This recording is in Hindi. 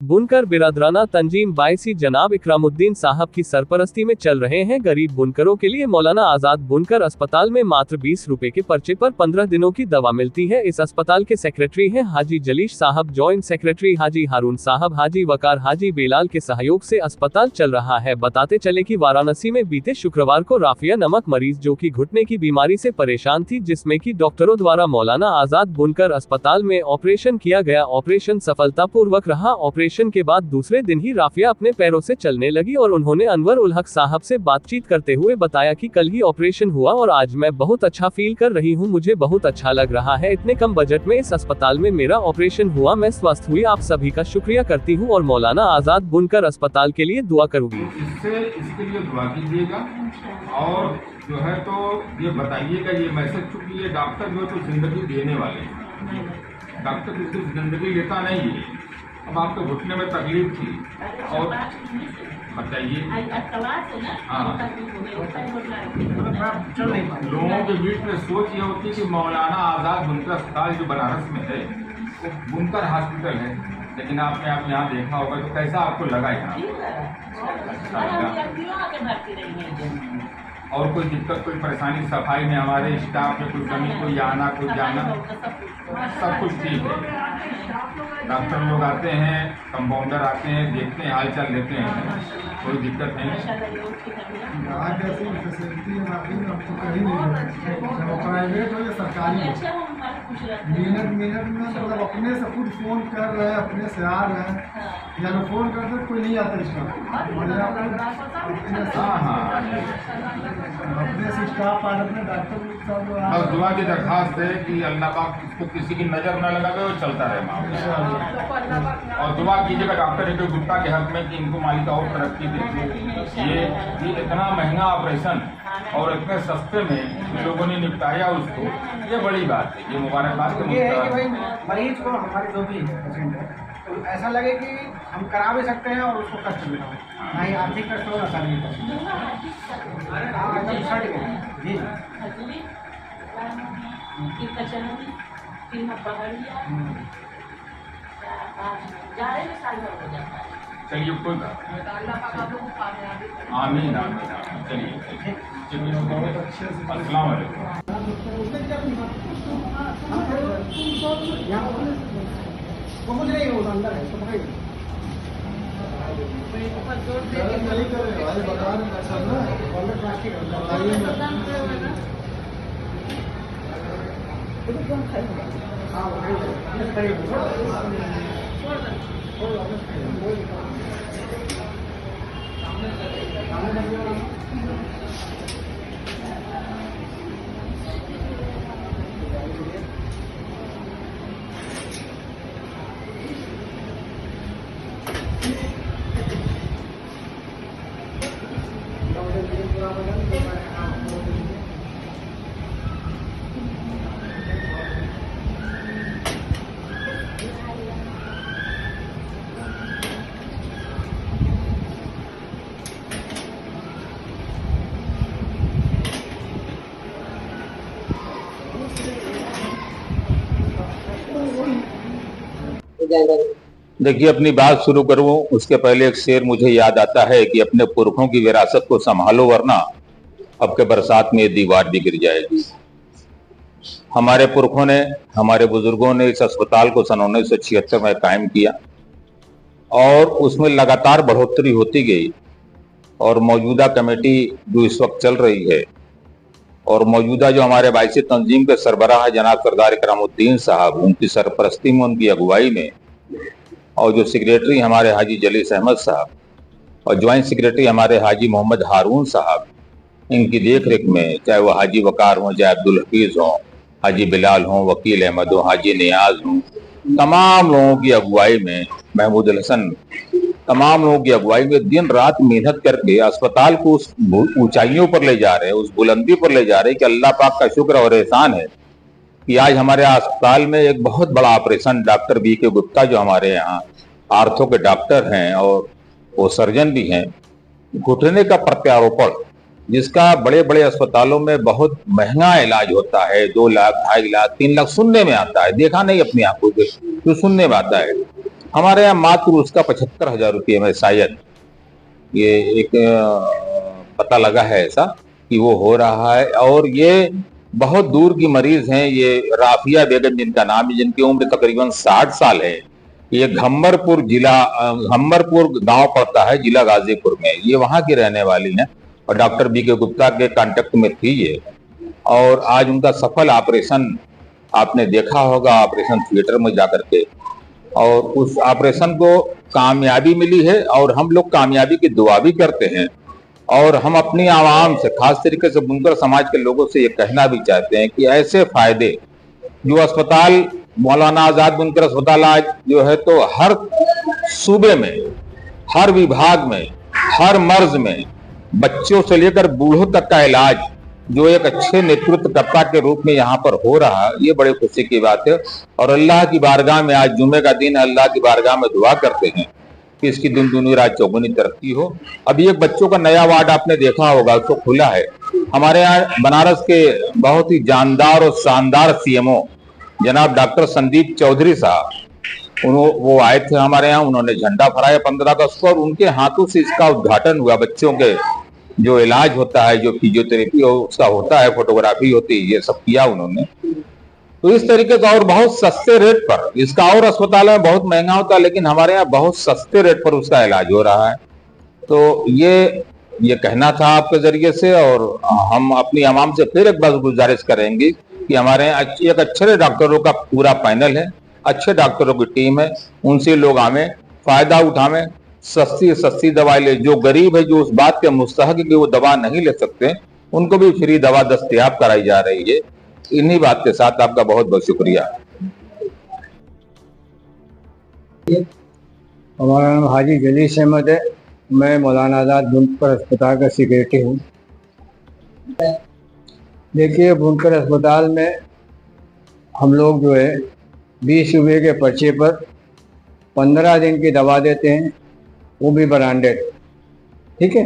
बुनकर बिरादराना तंजीम बायसी जनाब इकरामुद्दीन साहब की सरपरस्ती में चल रहे हैं गरीब बुनकरों के लिए मौलाना आजाद बुनकर अस्पताल में मात्र 20 रुपए के पर्चे पर 15 दिनों की दवा मिलती है। इस अस्पताल के सेक्रेटरी हैं हाजी जलीश साहब, जॉइंट सेक्रेटरी हाजी हारून साहब, हाजी वकार, हाजी बेलाल के सहयोग से अस्पताल चल रहा है। बताते चले कि वाराणसी में बीते शुक्रवार को राफिया नमक मरीज जो कि घुटने की बीमारी से परेशान थी, जिसमें कि डॉक्टरों द्वारा मौलाना आजाद बुनकर अस्पताल में ऑपरेशन किया गया। ऑपरेशन सफलतापूर्वक रहा। ऑपरेशन के बाद दूसरे दिन ही राफिया अपने पैरों से चलने लगी और उन्होंने अनवर उल हक साहब से बातचीत करते हुए बताया कि कल ही ऑपरेशन हुआ और आज मैं बहुत अच्छा फील कर रही हूं, मुझे बहुत अच्छा लग रहा है। इतने कम बजट में इस अस्पताल में मेरा ऑपरेशन हुआ, मैं स्वस्थ हुई। आप सभी का शुक्रिया करती हूं और मौलाना आजाद बुनकर अस्पताल के लिए दुआ करूंगी। इसके लिए दुआ कीजिएगा और जो है तो ये बताइएगा, ये मैसेज, चूंकि ये डॉक्टर जो है तो जिंदगी देने वाले हैं, डॉक्टर किसी जिंदगी लेता नहीं है। अब आपके घुटने में तकलीफ थी और बताइए, हाँ, लोगों के बीच में सोच ये होती है कि मौलाना आजाद बुनकर अस्पताल जो बनारस में है वो बुनकर हॉस्पिटल है, लेकिन आपने आप यहाँ देखा होगा तो कैसा आपको लगा यहाँ? और कोई दिक्कत, कोई परेशानी, सफाई में हमारे स्टाफ में कोई कमी, कोई आना कोई जाना, सब कुछ ठीक है। डॉक्टर लोग आते हैं, कंपाउंडर आते हैं, देखते हैं, हाल चाल लेते हैं, कोई दिक्कत नहीं। प्राइवेट हो या सरकारी हो, मिनट में मतलब अपने से खुद फोन कर रहे हैं, अपने से आ रहे हैं, या फोन करते कोई नहीं आता इसका, अपने से स्टाफ आ रहे हैं, डॉक्टर सब दुआ की दरखास्त है कि अल्लाह पाक इसको किसी की नज़र न लगावे और चलता रहे मामला। और दुआ कीजिएगा डॉक्टर एक गुप्ता के हक में कि इनको मालिक और तरक्की दे। ये इतना महंगा ऑपरेशन और इतने सस्ते में लोगों ने निपटाया उसको, ये बड़ी बात है, ये मुबारकबाद के मरीज को, हमारे जो भी पेशेंट है तो ऐसा लगे कि हम करा भी सकते हैं और उसको कष्ट भी ना हो, ना ही आर्थिक कष्ट हो, ना शारीरिक कष्ट जी। चलिए कोई बात, आमीन आमीन। चलिए अस्सलाम वालेकुम। पहुँच रही हो अंदर है तो भाई देखिए, अपनी बात शुरू करूं उसके पहले एक शेर मुझे याद आता है कि अपने पुरखों की विरासत को संभालो वरना अब के बरसात में दीवार भी गिर जाएगी। हमारे पुरखों ने, हमारे बुजुर्गों ने इस अस्पताल को सन 1976 में कायम किया और उसमें लगातार बढ़ोतरी होती गई और मौजूदा कमेटी जो इस वक्त चल रही है और मौजूदा जो हमारे बायसी तंजीम के सरबराह जनाब सरदार इकरामुद्दीन साहब, उनकी सरपरस्ती में, उनकी अगुवाई में, और जो सेक्रेटरी हमारे हाजी जलीस अहमद साहब और ज्वाइंट सेक्रेटरी हमारे हाजी मोहम्मद हारून साहब, इनकी देख रेख में, चाहे वो हाजी वकार हों, चाहे अब्दुल हफीज हों, हाजी बिलाल हों, वकील अहमद हों, हाजी नियाज हों, तमाम लोगों की अगुवाई में, महमूद हसन, तमाम लोगों की अगुवाई में दिन रात मेहनत करके अस्पताल को उस ऊंचाइयों पर ले जा रहे हैं, उस बुलंदी पर ले जा रहे हैं कि अल्लाह पाक का शुक्र और एहसान है कि आज हमारे अस्पताल में एक बहुत बड़ा ऑपरेशन डॉक्टर बी के गुप्ता, जो हमारे यहाँ आर्थो के डॉक्टर हैं और वो सर्जन भी हैं, घुटने का प्रत्यारोपण, जिसका बड़े बड़े अस्पतालों में बहुत महंगा इलाज होता है, 2 लाख, 2.5 लाख, 3 लाख सुनने में आता है, देखा नहीं अपनी आंखों से, तो सुनने में आता है। हमारे यहाँ मात्र उसका 75,000 रुपये में शायद ये एक पता लगा है ऐसा कि वो हो रहा है। और ये बहुत दूर की मरीज हैं, ये राफिया बेगम जिनका नाम है, जिनकी उम्र तकरीबन 60 साल है। ये घम्मरपुर गांव पड़ता है जिला गाजीपुर में। ये वहां की रहने वाली हैं और डॉक्टर बी के गुप्ता के कांटेक्ट में थी ये। और आज उनका सफल ऑपरेशन आपने देखा होगा ऑपरेशन थिएटर में जाकर के, और उस ऑपरेशन को कामयाबी मिली है और हम लोग कामयाबी की दुआ भी करते हैं। और हम अपनी आवाम से, खास तरीके से बुनकर समाज के लोगों से ये कहना भी चाहते हैं कि ऐसे फायदे जो अस्पताल मौलाना आजाद बुनकर अस्पताल आज जो है तो हर सूबे में, हर विभाग में, हर मर्ज में बच्चों से लेकर बूढ़ों तक का इलाज जो एक अच्छे नेतृत्वकर्ता के रूप में यहाँ पर हो रहा है, ये बड़े खुशी की बात है। और अल्लाह की बारगाह में, आज जुम्मे का दिन है, अल्लाह की बारगाह में दुआ करते हैं कि इसकी दिन दुनी रात चौगुनी तरक्की हो। अभी एक बच्चों का नया वार्ड आपने देखा होगा, उसको खुला है। हमारे यहाँ बनारस के बहुत ही जानदार और शानदार सीएमओ जनाब डॉक्टर संदीप चौधरी साहब, वो आए थे हमारे यहाँ, उन्होंने झंडा फहराया 15 अगस्त को और उनके हाथों से इसका उद्घाटन हुआ। बच्चों के जो इलाज होता है, जो फिजियोथेरेपी उसका होता है, फोटोग्राफी होती है, ये सब किया उन्होंने। तो इस तरीके से और बहुत सस्ते रेट पर, इसका और अस्पताल में बहुत महंगा होता है लेकिन हमारे यहाँ बहुत सस्ते रेट पर उसका इलाज हो रहा है। तो ये कहना था आपके जरिए से। और हम अपनी आवाम से फिर एक बार गुजारिश करेंगे कि हमारे यहाँ एक अच्छे डॉक्टरों का पूरा पैनल है, अच्छे डॉक्टरों की टीम है, उनसे लोग आवे, फायदा उठावे, सस्ती दवाई ले। जो गरीब है, जो उस बात के मुस्तहक है कि वो दवा नहीं ले सकते, उनको भी फ्री दवा दस्तयाब कराई जा रही है। इन्हीं बात के साथ आपका बहुत बहुत शुक्रिया। हमारा नाम हाजी जलीस अहमद है। मैं मौलाना आजाद बुनकर अस्पताल का सेक्रेटरी हूँ। देखिए, बुनकर अस्पताल में हम लोग जो है 20 रुपये के पर्चे पर 15 दिन की दवा देते हैं, वो भी ब्रांडेड। ठीक है।